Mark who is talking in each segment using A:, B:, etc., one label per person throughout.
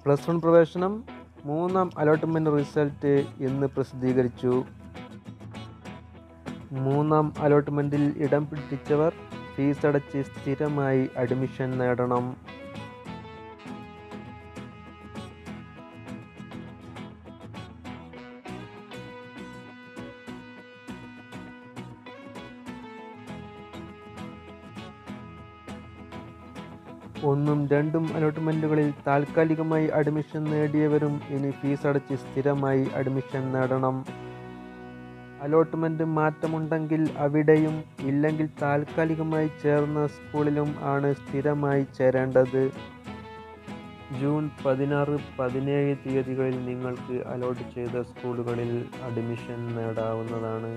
A: Plus 1 പ്രവേശനം 3ാം allotment result ഇന്ന് പ്രസിദ്ധീകരിച്ചു. 3ാം അലോട്ട്മെൻറ്റിൽ ഇടം പിടിച്ചവർ ഫീസടച്ച് സ്ഥിരമായി അഡ്മിഷൻ നേടണം. ഒന്നും രണ്ടും അലോട്ട്മെൻറ്റുകളിൽ താൽക്കാലികമായി അഡ്മിഷൻ നേടിയവരും ഇനി ഫീസടച്ച് സ്ഥിരമായി അഡ്മിഷൻ നേടണം. അലോട്ട്മെൻറ്റ് മാറ്റമുണ്ടെങ്കിൽ അവിടെയും, ഇല്ലെങ്കിൽ താൽക്കാലികമായി ചേർന്ന സ്കൂളിലും ആണ് സ്ഥിരമായി ചേരേണ്ടത്. ജൂൺ 16, 17 തീയതികളിൽ നിങ്ങൾക്ക് അലോട്ട് ചെയ്ത സ്കൂളുകളിൽ അഡ്മിഷൻ നേടാവുന്നതാണ്.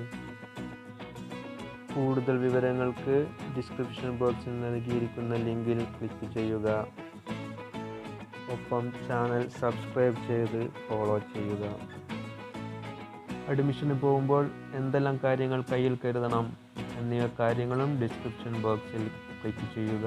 A: കൂടുതൽ വിവരങ്ങൾക്ക് ഡിസ്ക്രിപ്ഷൻ ബോക്സിൽ നൽകിയിരിക്കുന്ന ലിങ്കിൽ ക്ലിക്ക് ചെയ്യുക. ഒപ്പം ചാനൽ സബ്സ്ക്രൈബ് ചെയ്ത് ഫോളോ ചെയ്യുക. അഡ്മിഷന് പോകുമ്പോൾ എന്തെല്ലാം കാര്യങ്ങൾ കയ്യിൽ കരുതണം എന്നിവ കാര്യങ്ങളും ഡിസ്ക്രിപ്ഷൻ ബോക്സിൽ ക്ലിക്ക് ചെയ്യുക.